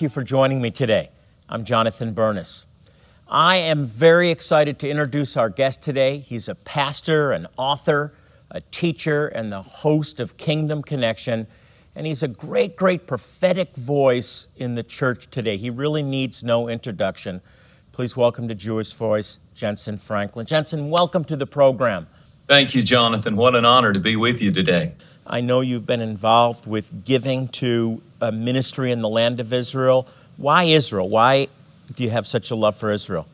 thank you for joining me today. I'm Jonathan Bernis. I am very excited to introduce our guest today. He's a pastor, an author, a teacher, and the host of Kingdom Connection. And he's a great prophetic voice in the church today. He really needs no introduction. Please welcome to Jewish Voice, Jentezen Franklin. Jentezen, welcome to the program. Thank you, Jonathan. What an honor to be with you today. I know you've been involved with giving to a ministry in the land of Israel. Why Israel? Why do you have such a love for Israel?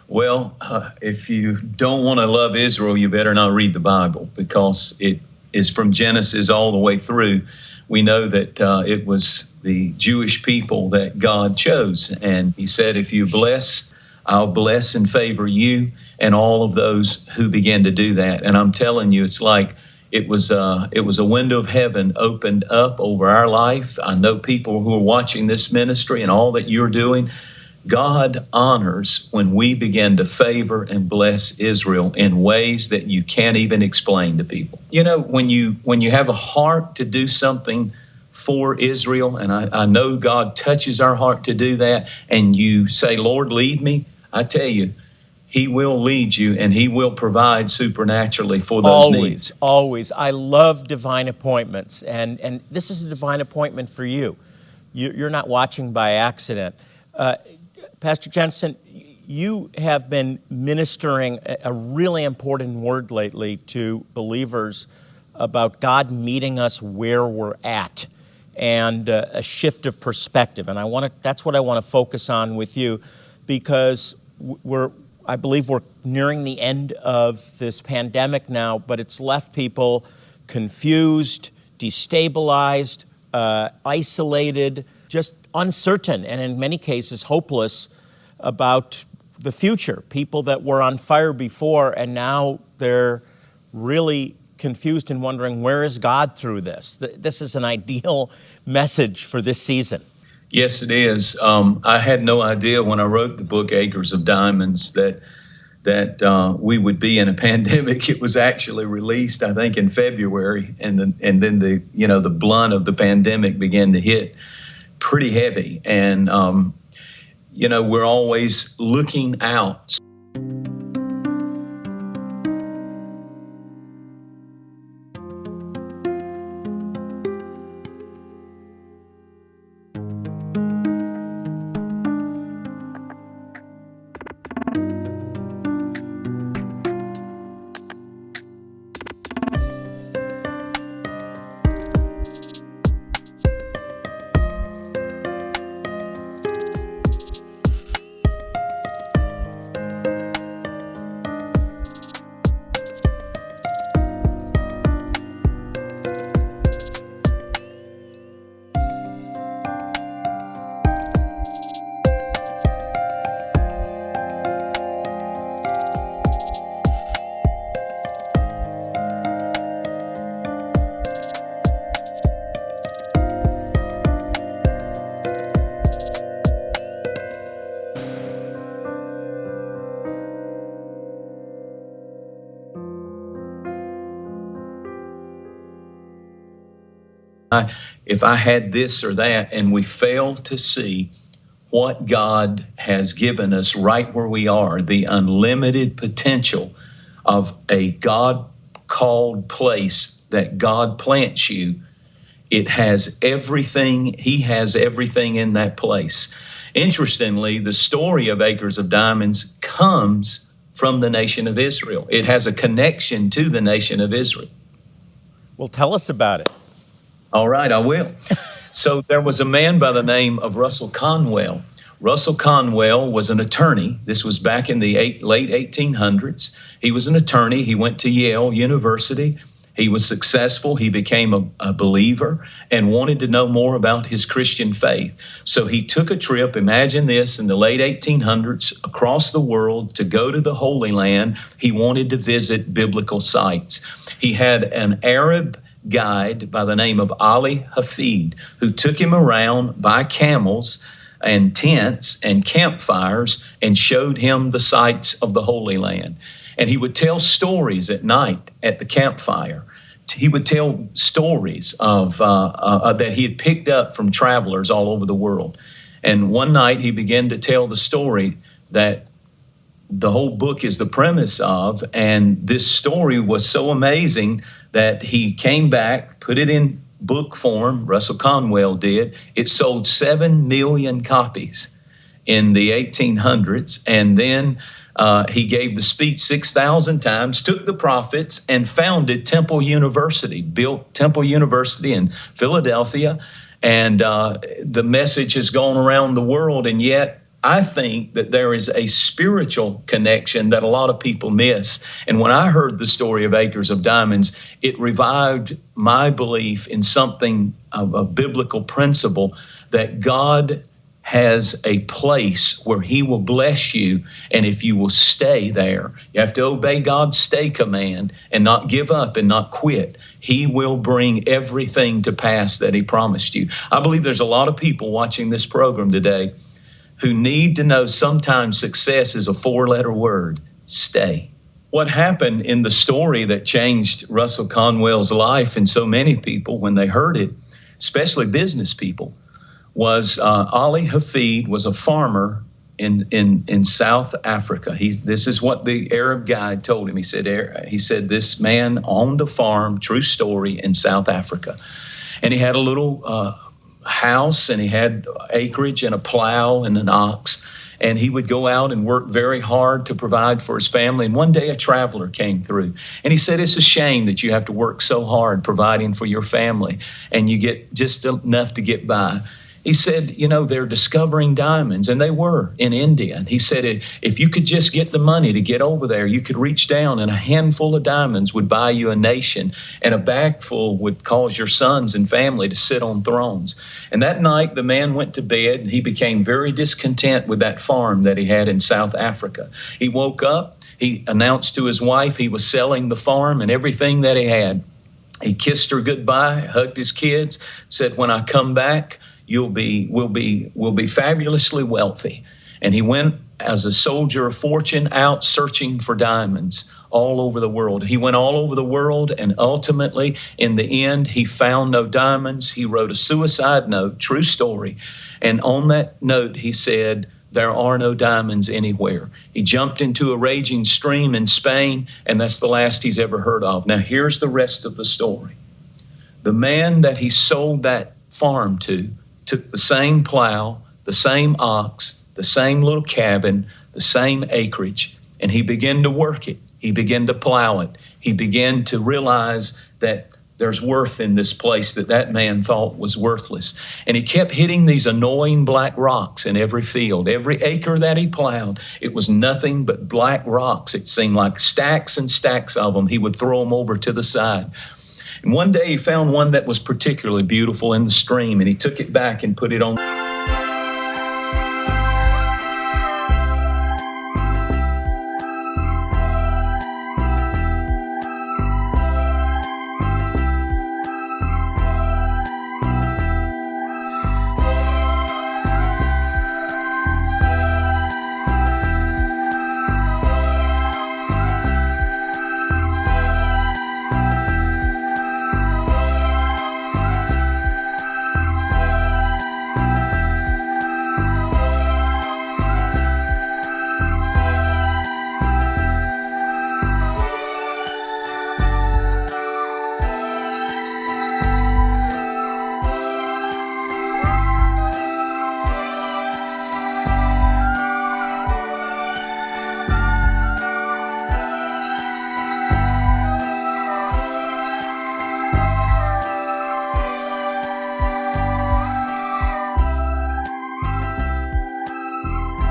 Well, if you don't want to love Israel, you better not read the Bible, because it is from Genesis all the way through. We know that it was the Jewish people that God chose. And he said, if you bless, I'll bless and favor you and all of those who begin to do that. And I'm telling you, it's like it was a window of heaven opened up over our life. I know people who are watching this ministry and all that you're doing. God honors when we begin to favor and bless Israel in ways that you can't even explain to people. You know, when you have a heart to do something for Israel, and I know God touches our heart to do that, and you say, Lord, lead me, I tell you, He will lead you, and He will provide supernaturally for those needs. Always. I love divine appointments, and this is a divine appointment for you. You're not watching by accident. Pastor Jentezen, you have been ministering a really important word lately to believers about God meeting us where we're at, and a shift of perspective. And that's what I want to focus on with you, because I believe we're nearing the end of this pandemic now, but it's left people confused, destabilized, isolated, just uncertain, and in many cases hopeless about the future. People that were on fire before, and now they're really confused and wondering, where is God through this? This is an ideal message for this season. Yes, it is. I had no idea when I wrote the book Acres of Diamonds that we would be in a pandemic. It was actually released, I think, in February, and then the blunt of the pandemic began to hit pretty heavy. And we're always looking out. If I had this or that, and we fail to see what God has given us right where we are, the unlimited potential of a God-called place that God plants you, it has everything. He has everything in that place. Interestingly, the story of Acres of Diamonds comes from the nation of Israel. It has a connection to the nation of Israel. Well, tell us about it. All right, I will. So there was a man by the name of Russell Conwell. Russell Conwell was an attorney. This was back in the late 1800s. He was an attorney. He went to Yale University. He was successful. He became a believer and wanted to know more about his Christian faith. So he took a trip, imagine this, in the late 1800s across the world to go to the Holy Land. He wanted to visit biblical sites. He had an Arab guide by the name of Ali Hafid, who took him around by camels and tents and campfires and showed him the sights of the Holy Land. And he would tell stories at night at the campfire he would tell stories of that he had picked up from travelers all over the world. And one night he began to tell the story that the whole book is the premise of, and this story was so amazing that he came back, put it in book form. Russell Conwell did. It sold 7 million copies in the 1800s, and then he gave the speech 6,000 times, took the profits, and founded Temple University, built Temple University in Philadelphia, and the message has gone around the world. And yet I think that there is a spiritual connection that a lot of people miss. And when I heard the story of Acres of Diamonds, it revived my belief in something of a biblical principle, that God has a place where he will bless you. And if you will stay there, you have to obey God's stay command and not give up and not quit. He will bring everything to pass that he promised you. I believe there's a lot of people watching this program today who need to know sometimes success is a 4-letter word: stay. What happened in the story that changed Russell Conwell's life and so many people when they heard it, especially business people, was Ali Hafid was a farmer in South Africa. This is what the Arab guide told him. He said this man owned a farm, true story, in South Africa. And he had a little house, and he had acreage and a plow and an ox, and he would go out and work very hard to provide for his family. And one day a traveler came through, and he said, it's a shame that you have to work so hard providing for your family and you get just enough to get by. He said, they're discovering diamonds, and they were in India. And he said, if you could just get the money to get over there, you could reach down, and a handful of diamonds would buy you a nation, and a bag full would cause your sons and family to sit on thrones. And that night, the man went to bed, and he became very discontent with that farm that he had in South Africa. He woke up, he announced to his wife he was selling the farm and everything that he had. He kissed her goodbye, hugged his kids, said, when I come back, we'll be fabulously wealthy. And he went as a soldier of fortune out searching for diamonds all over the world. He went all over the world, and ultimately, in the end, he found no diamonds. He wrote a suicide note, true story. And on that note, he said, there are no diamonds anywhere. He jumped into a raging stream in Spain, and that's the last he's ever heard of. Now, here's the rest of the story. The man that he sold that farm to took the same plow, the same ox, the same little cabin, the same acreage, and he began to work it. He began to plow it. He began to realize that there's worth in this place that man thought was worthless. And he kept hitting these annoying black rocks in every field. Every acre that he plowed, it was nothing but black rocks. It seemed like stacks and stacks of them. He would throw them over to the side. And one day he found one that was particularly beautiful in the stream, and he took it back and put it on.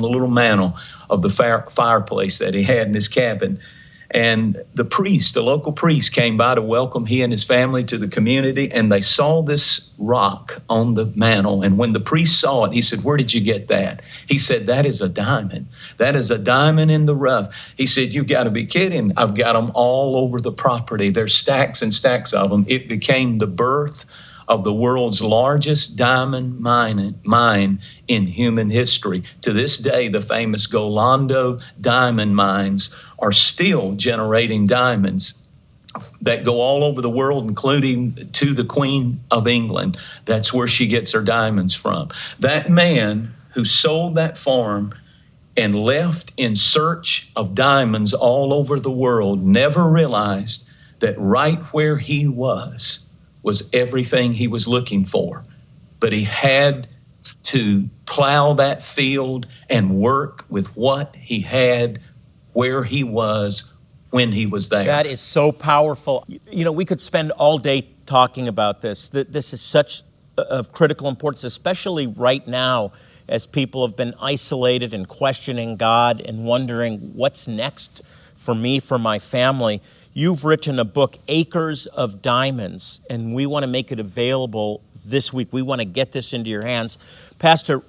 The little mantle of the fireplace that he had in his cabin. And the local priest came by to welcome he and his family to the community, and they saw this rock on the mantle. And when the priest saw it, he said, where did you get that? He said, that is a diamond. That is a diamond in the rough. He said, you've got to be kidding. I've got them all over the property. There's stacks and stacks of them. It became the birth of the world's largest diamond mine in human history. To this day, the famous Golando diamond mines are still generating diamonds. that go all over the world, including to the Queen of England. That's where she gets her diamonds from. That man who sold that farm and left in search of diamonds all over the world never realized that right where he was everything he was looking for. But he had to plow that field and work with what he had, where he was, when he was there. That is so powerful. You know, we could spend all day talking about this. This is such of critical importance, especially right now as people have been isolated and questioning God and wondering what's next for me, for my family. You've written a book, Acres of Diamonds, and we want to make it available this week. We want to get this into your hands. Pastor,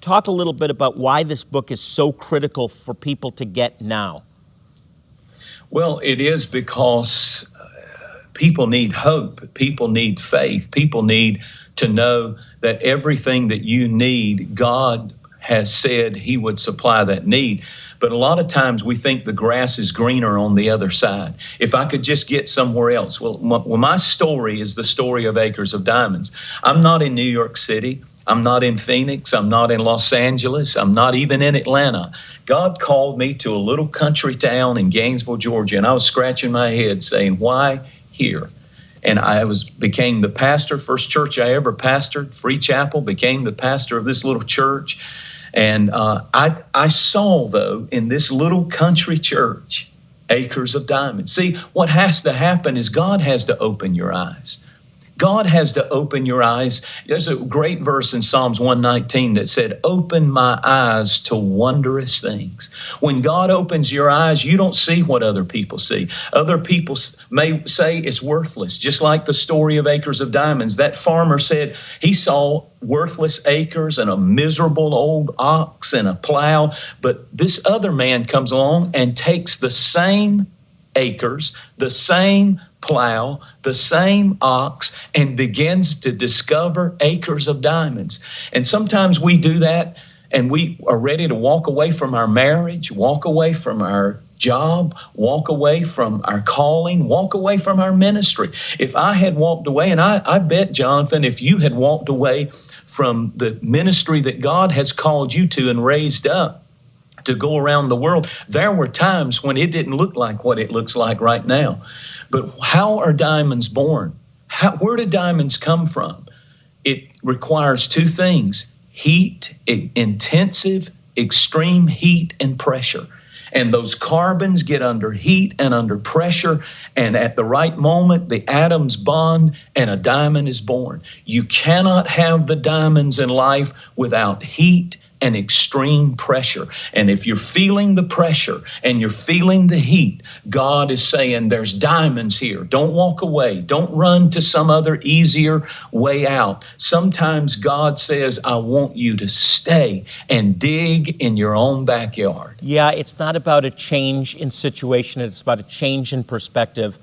talk a little bit about why this book is so critical for people to get now. Well, it is because people need hope. People need faith. People need to know that everything that you need, God has said he would supply that need. But a lot of times we think the grass is greener on the other side. If I could just get somewhere else. Well, my story is the story of Acres of Diamonds. I'm not in New York City. I'm not in Phoenix. I'm not in Los Angeles. I'm not even in Atlanta. God called me to a little country town in Gainesville, Georgia, and I was scratching my head saying, why here? And I became the pastor, first church I ever pastored, Free Chapel, became the pastor of this little church. And I saw, though, in this little country church, acres of diamonds. See, what has to happen is God has to open your eyes. God has to open your eyes. There's a great verse in Psalms 119 that said, open my eyes to wondrous things. When God opens your eyes, you don't see what other people see. Other people may say it's worthless, just like the story of Acres of Diamonds. That farmer said he saw worthless acres and a miserable old ox and a plow. But this other man comes along and takes the same acres, the same plow, the same ox, and begins to discover acres of diamonds. And sometimes we do that and we are ready to walk away from our marriage, walk away from our job, walk away from our calling, walk away from our ministry. If I had walked away, and I bet, Jonathan, if you had walked away from the ministry that God has called you to and raised up to go around the world, there were times when it didn't look like what it looks like right now. But how are diamonds born? Where do diamonds come from? It requires two things: heat, intensive, extreme heat and pressure. And those carbons get under heat and under pressure, and at the right moment, the atoms bond and a diamond is born. You cannot have the diamonds in life without heat and extreme pressure. And if you're feeling the pressure and you're feeling the heat, God is saying there's diamonds here. Don't walk away. Don't run to some other easier way out. Sometimes God says, I want you to stay and dig in your own backyard. Yeah, it's not about a change in situation. It's about a change in perspective.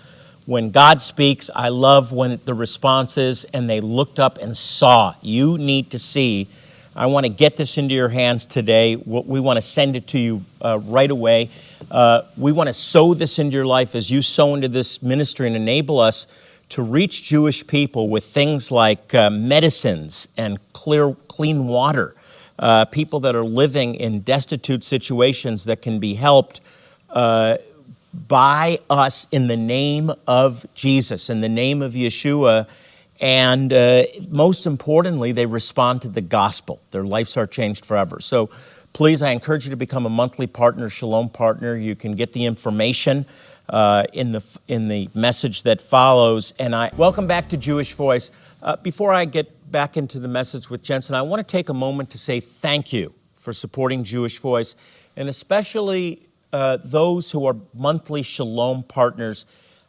When God speaks, I love when the response is, and they looked up and saw. You need to see. I want to get this into your hands today. We want to send it to you right away. We want to sow this into your life as you sow into this ministry and enable us to reach Jewish people with things like medicines and clean water, people that are living in destitute situations that can be helped by us in the name of Jesus, in the name of Yeshua. And most importantly, they respond to the gospel. Their lives are changed forever. So please, I encourage you to become a monthly partner, Shalom partner. You can get the information in the message that follows. And welcome back to Jewish Voice. Before I get back into the message with Jensen, I want to take a moment to say thank you for supporting Jewish Voice, and especially those who are monthly Shalom partners.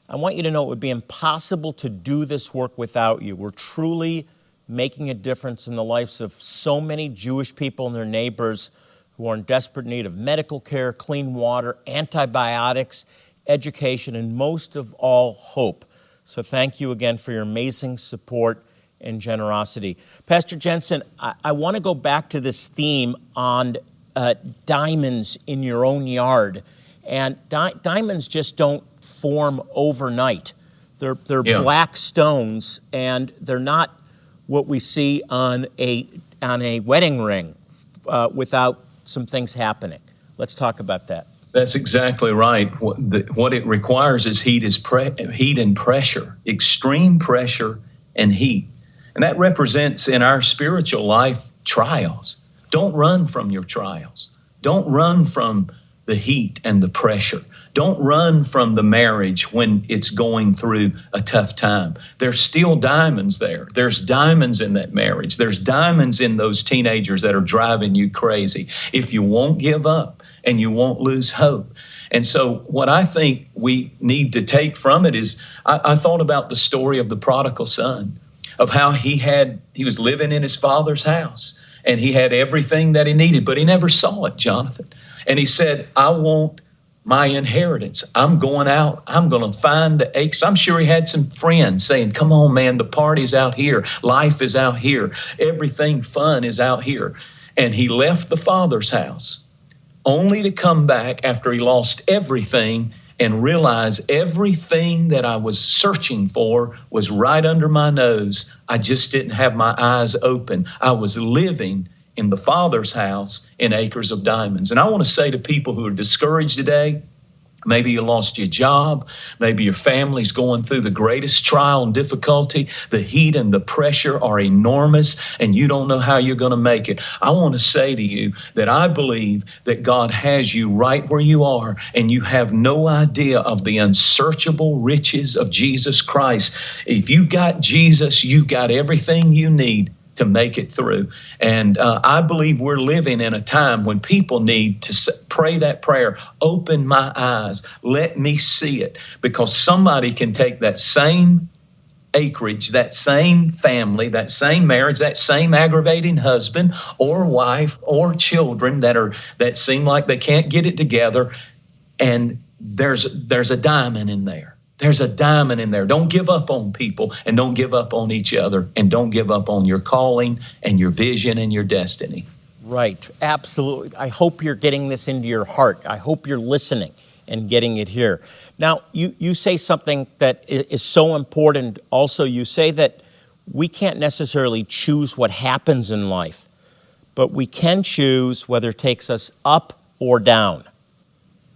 I want you to know it would be impossible to do this work without you. We're truly making a difference in the lives of so many Jewish people and their neighbors who are in desperate need of medical care, clean water, antibiotics, education, and most of all, hope. So thank you again for your amazing support and generosity. Pastor Jensen, I want to go back to this theme on diamonds in your own yard. And diamonds just don't form overnight. They're Yeah. black stones, and they're not what we see on a wedding ring without some things happening. Let's talk about that. That's exactly right. What it requires is heat and pressure, extreme pressure and heat. And that represents in our spiritual life trials. Don't run from your trials. Don't run from the heat and the pressure. Don't run from the marriage when it's going through a tough time. There's still diamonds there. There's diamonds in that marriage. There's diamonds in those teenagers that are driving you crazy. If you won't give up and you won't lose hope. And so what I think we need to take from it is, I thought about the story of the prodigal son, of how he was living in his father's house and he had everything that he needed, but he never saw it, Jonathan. And he said, I want my inheritance. I'm going out. I'm going to find the acres. I'm sure he had some friends saying, come on, man, the party's out here. Life is out here. Everything fun is out here. And he left the father's house only to come back after he lost everything and realize everything that I was searching for was right under my nose. I just didn't have my eyes open. I was living in the Father's house in acres of diamonds. And I want to say to people who are discouraged today, maybe you lost your job, maybe your family's going through the greatest trial and difficulty, the heat and the pressure are enormous, and you don't know how you're going to make it. I want to say to you that I believe that God has you right where you are, and you have no idea of the unsearchable riches of Jesus Christ. If you've got Jesus, you've got everything you need to make it through. And I believe we're living in a time when people need to pray that prayer, open my eyes, let me see it, because somebody can take that same acreage, that same family, that same marriage, that same aggravating husband or wife or children that seem like they can't get it together, and there's a diamond in there. There's a diamond in there. Don't give up on people, and don't give up on each other, and don't give up on your calling and your vision and your destiny. Right, absolutely. I hope you're getting this into your heart. I hope you're listening and getting it here. Now, you say something that is so important. Also, you say that we can't necessarily choose what happens in life, but we can choose whether it takes us up or down.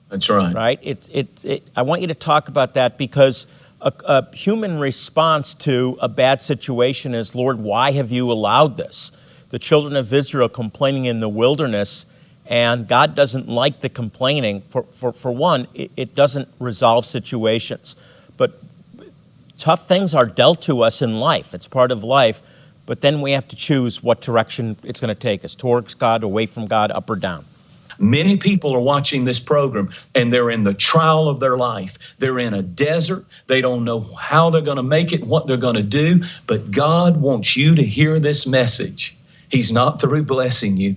That's right. Right? I want you to talk about that, because a human response to a bad situation is, Lord, why have you allowed this? The children of Israel complaining in the wilderness, and God doesn't like the complaining. For one, it doesn't resolve situations. But tough things are dealt to us in life. It's part of life. But then we have to choose what direction it's going to take us, towards God, away from God, up or down. Many people are watching this program, and they're in the trial of their life. They're in a desert. They don't know how they're going to make it, what they're going to do. But God wants you to hear this message. He's not through blessing you.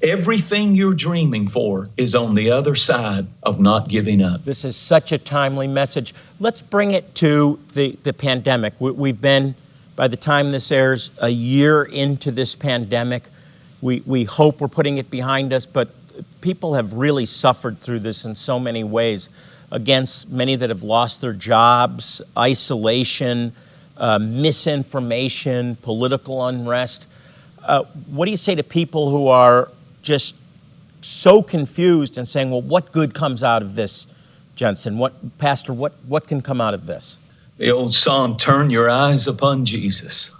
Everything you're dreaming for is on the other side of not giving up. This is such a timely message. Let's bring it to the pandemic. We've been, by the time this airs, a year into this pandemic. We hope we're putting it behind us, but people have really suffered through this in so many ways. Against many that have lost their jobs, isolation, misinformation, political unrest. What do you say to people who are just so confused and saying, well, what good comes out of this, Jensen? Pastor, what can come out of this? The old song, turn your eyes upon Jesus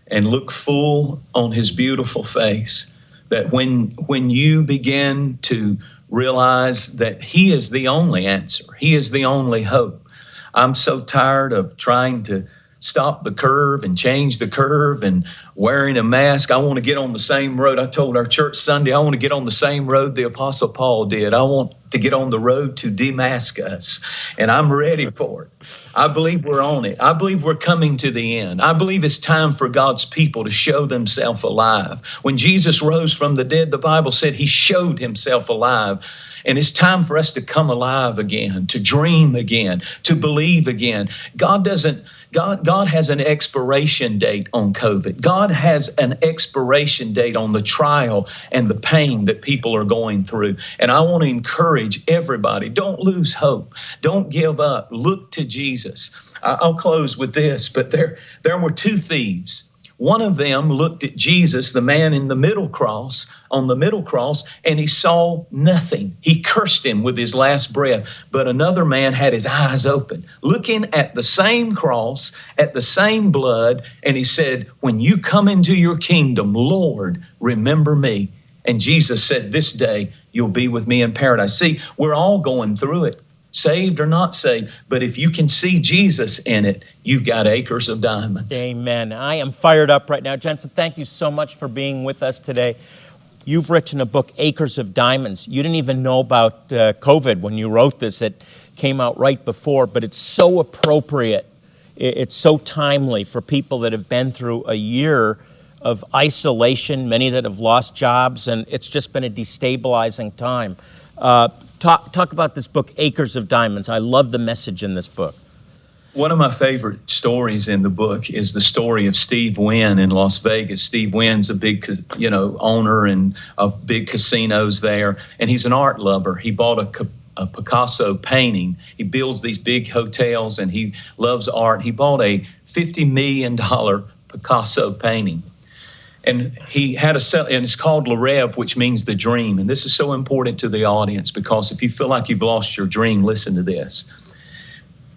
and look full on his beautiful face. That when you begin to realize that he is the only answer, he is the only hope. I'm so tired of trying to stop the curve and change the curve and wearing a mask. I want to get on the same road. I told our church Sunday, I want to get on the same road the Apostle Paul did. I want to get on the road to Damascus, and I'm ready for it. I believe we're on it. I believe we're coming to the end. I believe it's time for God's people to show themselves alive. When Jesus rose from the dead, the Bible said he showed himself alive. And it's time for us to come alive again, to dream again, to believe again. God has an expiration date on COVID. God has an expiration date on the trial and the pain that people are going through. And I want to encourage encourage everybody. Don't lose hope. Don't give up. Look to Jesus. I'll close with this, but there were two thieves. One of them looked at Jesus, the man in the middle cross, on the middle cross, and he saw nothing. He cursed him with his last breath. But another man had his eyes open, looking at the same cross, at the same blood, and he said, when you come into your kingdom, Lord, remember me. And Jesus said, this day you'll be with me in paradise. See, we're all going through it, saved or not saved. But if you can see Jesus in it, you've got acres of diamonds. Amen. I am fired up right now. Jensen, thank you so much for being with us today. You've written a book, Acres of Diamonds. You didn't even know about COVID when you wrote this. It came out right before, but it's so appropriate. It's so timely for people that have been through a year of isolation, many that have lost jobs, and it's just been a destabilizing time. Talk about this book, Acres of Diamonds. I love the message in this book. One of my favorite stories in the book is the story of Steve Wynn in Las Vegas. Steve Wynn's a big, owner and of big casinos there, and he's an art lover. He bought a Picasso painting. He builds these big hotels, and he loves art. He bought a $50 million Picasso painting. And he had and it's called Le Rêve, which means the dream. And this is so important to the audience, because if you feel like you've lost your dream, listen to this.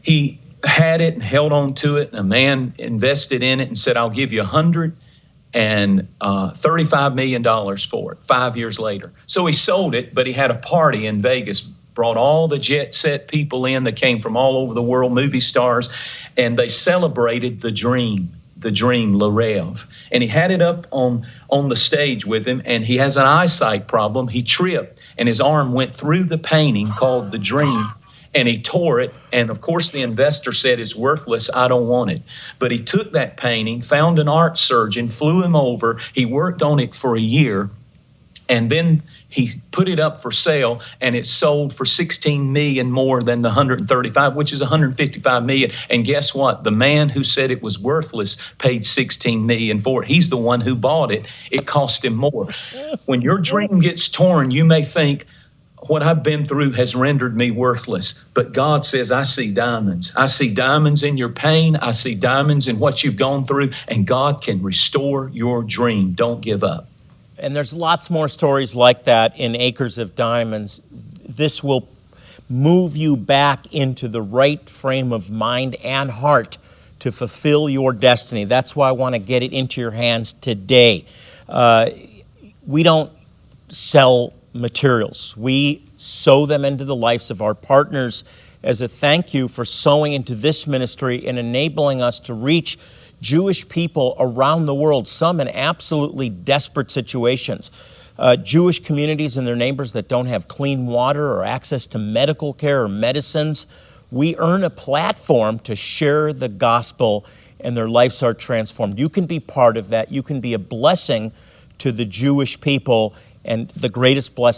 He had it and held on to it, and a man invested in it and said, I'll give you $135 million for it 5 years later. So he sold it, but he had a party in Vegas, brought all the jet set people in that came from all over the world, movie stars, and they celebrated the dream, Le Rêve. And he had it up on the stage with him, and he has an eyesight problem. He tripped, and his arm went through the painting called The Dream, and he tore it. And of course, the investor said, it's worthless. I don't want it. But he took that painting, found an art surgeon, flew him over. He worked on it for a year. And then he put it up for sale, and it sold for $16 million more than the 135, which is $155 million. And guess what? The man who said it was worthless paid $16 million for it. He's the one who bought it. It cost him more. When your dream gets torn, you may think, what I've been through has rendered me worthless. But God says, I see diamonds. I see diamonds in your pain. I see diamonds in what you've gone through. And God can restore your dream. Don't give up. And there's lots more stories like that in Acres of Diamonds. This will move you back into the right frame of mind and heart to fulfill your destiny. That's why I want to get it into your hands today. We don't sell materials. We sow them into the lives of our partners as a thank you for sowing into this ministry and enabling us to reach Jewish people around the world, some in absolutely desperate situations. Jewish communities and their neighbors that don't have clean water or access to medical care or medicines. We earn a platform to share the gospel, and their lives are transformed. You can be part of that. You can be a blessing to the Jewish people, and the greatest blessing